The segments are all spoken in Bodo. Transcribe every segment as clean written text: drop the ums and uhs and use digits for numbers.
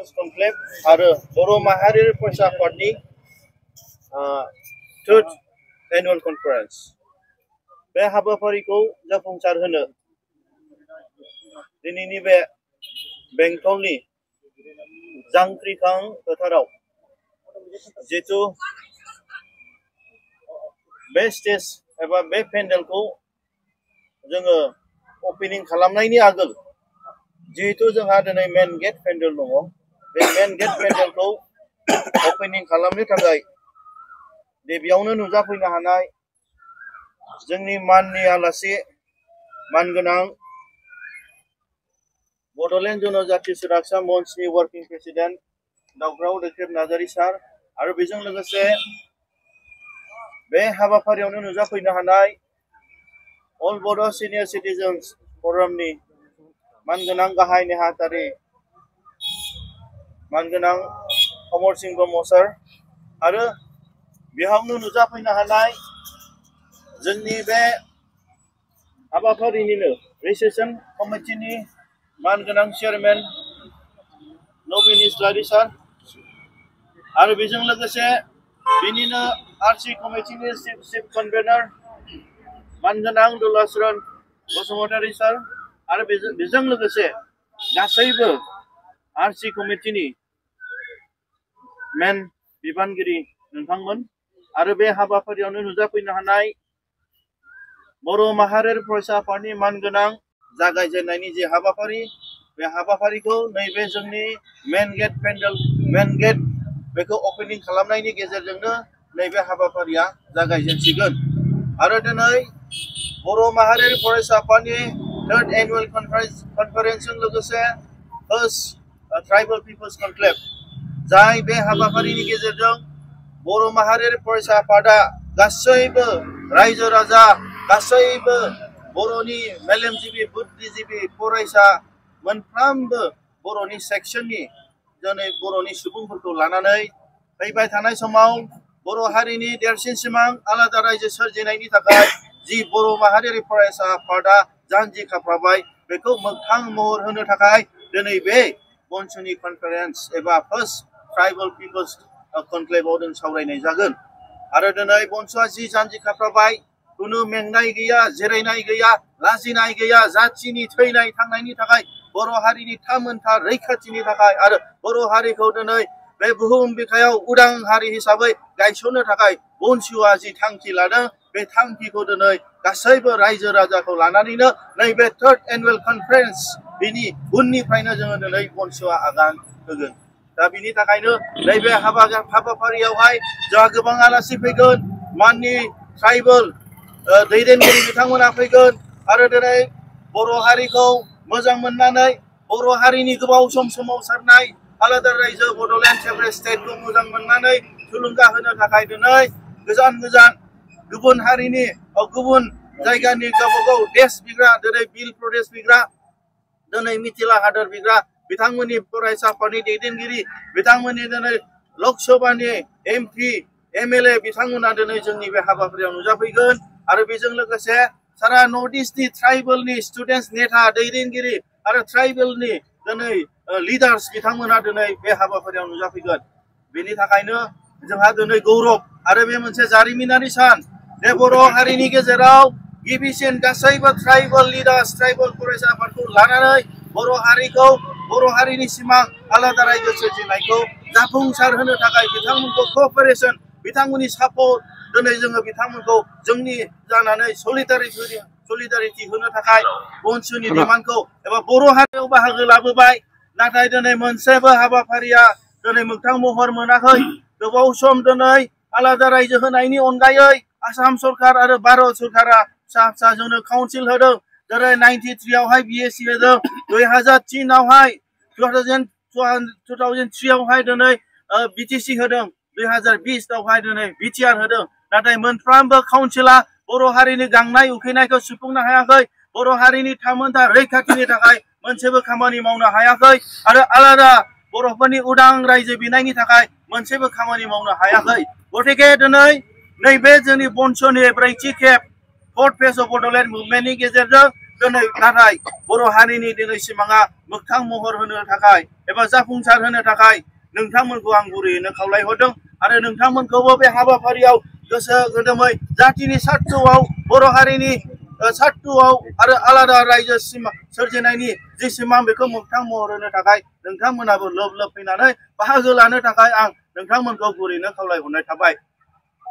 People's Conclave आरो बर' माहारियारि फरायसा आफादनि Third Annual Conference बे हाबाफारिखौ जाफुंसार होनो दिनैनि बे बेंटलनि जांख्रिखां फोथाराव जितु बे स्टेज एबा बे पेन्डेलखौ जोङो ओपनिं खालामनायनि आगोल जिहेतु जोंहा दिनै मेन गेट पेन्डेल दङ बे मेन गेट पेन्डेलखौ ओपनिं खालामनो थाखाय बेयावनो नुजाफैनो हानाय जोंनि माननि आलासि मानगोनां बड'लेण्ड जनजाति सोद्रोमसा मंचनि वर्किं प्रेसिडेन्ट दावग्राव दैखेब नार्जारी सार आरो बेजों लोगोसे बे हाबाफारियावनो नुजाफैनो हानाय अल बड' सिनियर सिटिजेन्स फरामनि मानगोनां गाहाय नेहाथारि मानगोनां अमर सिंह ब्रह्म सार आरो बेयावनो नुजाफैनो हानाय जोंनि बे हाबाफारिनिनो रिसेप्शन कमिटिनि मानगोनां चेयारमेन नबिन इस्लारि सार आरो बेजों लोगोसे बिनिनो आरसि कमिटिनि चिफ कनभेनार मानगोनां दुलाचरन बसुमतारी सार आरो बेजों लोगोसे गासैबो आरसि कमिटिनि मेन बिबानगिरि नोंथांमोन आरो बे हाबाफारियावनो नुजाफैनो हानाय बर' माहारियारि फरायसा आफादनि मानगोनां जागायजेननायनि जे हाबाफारि बे हाबाफारिखौ नैबे जोंनि मेन गेट पेन्डेल मेन गेट बेखौ ओपनिं खालामनायनि गेजेरजोंनो नैबे हाबाफारिया जागायजेनसिगोन आरो दिनै बर' माहारियारि फरायसा आफादनि थर्ड एनुअल कनफारेन्सजों लोगोसे फर्स्ट ट्राइबल पिपल्स कनक्लेव जाय बे हाबाफारिनि गेजेरजों बर' माहारियारि फरायसा आफादा गासैबो रायजो राजा गासैबो बर'नि मेलेमजिबि बुद्धिजिबि फरायसा मोनफ्रोमबो बर'नि सेक्सननि दिनै बर'नि सुबुंफोरखौ लानानै फैबाय थानाय समाव बर' हारिनि देरसिन सिमां आलादा रायजो सोरजिनायनि थाखाय जि बर' माहारियारि फरायसा आफादा जानजि खाफ्राबाय बेखौ मोगथां महर होनो थाखाय दिनै बे मनसुनि कनफारेन्स एबा फर्स्ट ट्राइबल पिपल्स कनक्लेभआव जों सावरायनाय जागोन आरो दिनै मनसुआ जि जानजि खाफ्राबाय खुनु मेंनाय गैया जिरायनाय गैया लाजिनाय गैया जाथिनि थैनाय थांनायनि थाखाय बर' हारिनि थामोनथा रैखाथिनि थाखाय आरो बर' हारिखौ दिनै बे बुहुम बिखायाव उदां हारि हिसाबै गायसननो थाखाय मनसुआ जि थांखि लादों बे थांखिखौ दिनै गासैबो रायजो राजाखौ लानानैनो नैबे थर्ड एनुअल कनफारेन्स बिनि उननिफ्रायनो जोङो दिनै मनसुआ आगान होगोन दा बिनि थाखायनो नैबे हाबाफारियावहाय जोंहा गोबां आलासि फैगोन माननि ट्राइबल दैदेनगिरि बिथांमोना फैगोन आरो दिनै बर' हारिखौ मोजां मोननानै बर' हारिनि गोबाव सम सोमावसारनाय आलादा रायजो बड'लेण्ड सेपारेट स्टेटखौ मोजां मोननानै थुलुंगा होनो थाखाय दिनै गोजान गोजान गुबुन हारिनि गुबुन जायगानि गावबागाव देश बिग्रा दिनै बिल प्रदेश बिग्रा दिनै मिथिला हादोर बिग्रा बिथांमोननि फरायसा आफादनि दैदेनगिरि बिथांमोननि दिनै लकसभानि एमपि एमएलए बिथांमोना दिनै जोंनि बे हाबाफारियाव नुजाफैगोन आरो बेजों लोगोसे सारा नर्थ इस्टनि ट्राइबेलनि स्टुडेन्टस नेता दैदेनगिरि आरो ट्राइबेलनि दिनै लिडार्स बिथांमोना दिनै बे हाबाफारियाव नुजाफैगोन बेनि थाखायनो जोंहा दिनै गौरब आरो बे मोनसे जारिमिनारि सान बे बर' हारिनि गेजेराव गिबिसिन गासैबो ट्राइबेल लिडार्स ट्राइबेल फरायसा आफादखौ लानानै बर' हारिखौ बर' हारिनि सिमां आलादा रायजो सोरजिनायखौ जाफुंसार होनो थाखाय बिथांमोनखौ क'अपारेसन बिथांमोननि सापर्ट दिनै जोङो बिथांमोनखौ जोंनि जानानै सलिडारिटि होनो थाखाय मनसुनि डिमान्डखौ एबा बर' हारियाव बाहागो लाबोबाय नाथाय दिनै मोनसेबो हाबाफारिया दिनै मोगथां महर मोनाखै गोबाव सम दिनै आलादा रायजो होनायनि अनगायै आसाम सरकार आरो भारत सरकारा फिसा फिसा जोंनो काउन्सिल होदों जेरै 93 आवहाय बिएसि होदों 2003 आवहाय 2003 आवहाय दिनै बिटिसि होदों 2020 आवहाय दिनै बिटिआर होदों नाथाय मोनफ्रोमबो काउन्सिला बर' हारिनि गांनाय उखैनायखौ सुफुंनो हायाखै बर' हारिनि थामोनथा रैखाथिनि थाखाय मोनसेबो खामानि मावनो हायाखै आरो आलादा बर'फोरनि उदां रायजो बिनायनि थाखाय मोनसेबो खामानि मावनो हायाखै गतिके दिनै नैबे जोंनि मनसुनि ब्रैथि खेब फोर्थ फेज अफ बड'लेण्ड मुभमेन्टनि गेजेरजों दिनै नाथाय बर' हारिनि दिनै सिमाङा मोगथां महर होनो थाखाय एबा जाफुंसार होनो थाखाय नोंथांमोनखौ आं गुरैयैनो खावलायहरदों आरो नोंथांमोनखौबो बे हाबाफारियाव गोसो गोदोमै जातिनि सार्थआव बर' हारिनि सार्थआव आरो आलादा रायजो सिमा सोरजिनायनि जि सिमां बेखौ मोगथां महर होनो थाखाय नोंथांमोनाबो लोब लोब फैनानै बाहागो लानो थाखाय आं नोंथांमोनखौ गुरैनो खावलायहरनाय थाबाय।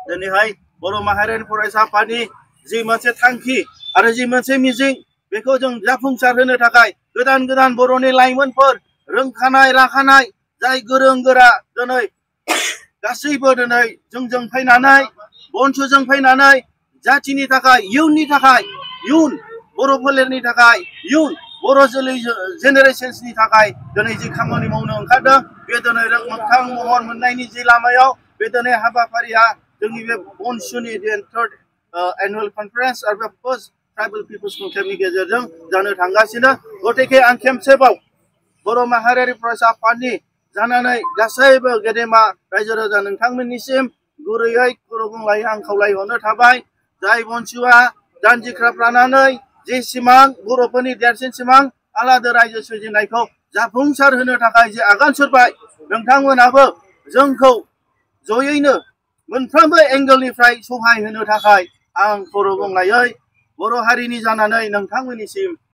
दिनैहाय बर' माहारियारि फरायसा आफादनि जि मोनसे थांखि आरो जि मोनसे मिजिं बेखौ जों जाफुंसार होनो थाखाय गोदान गोदान बर'नि लाइमोनफोर रोंखानाय राखानाय जाय गोरों गोरा दिनै गासैबो दिनै जोंजों फैनानै बन्धुजों फैनानै जातिनि थाखाय इयुन बर' फोलेरनि थाखाय इयुन बर' जोलै जेनेरेशन्सनि थाखाय दिनै जि खामानि मावनो ओंखारदों बे दिनै मोगथां महर मोननायनि जि लामायाव बे दिनै हाबाफारिया जोंनि बे बनसुनि थर्ड एनुवेल कनफारेन्स आरो बे फार्स्ट ट्राइबेल पिपल्स कनक्लेभनि गेजेरजों जानो थांगासिनो। गतिके आं खेबसेबाव बर' माहारियारि फरायसा आफादनि जानानै गासैबो गेदेमा रायजो राजा नोंथांमोननिसिम गुरैयै खर' गंग्लायै आं खावलायहरनो थाबाय। जाय बनसुआ दानजिख्राब लानानै जे सिमां बर'फोरनि देरसिन सिमां आलादा रायजो सोरजिनायखौ जाफुंसार होनो थाखाय जे आगान सुरबाय नोंथांमोनाबो जोंखौ जयैनो मोनफ्रोमबो एंगोलनिफ्राय सहाय होनो थाखाय आं खर' गंग्लायै बर' हारिनि जानानै नोंथांमोननिसिम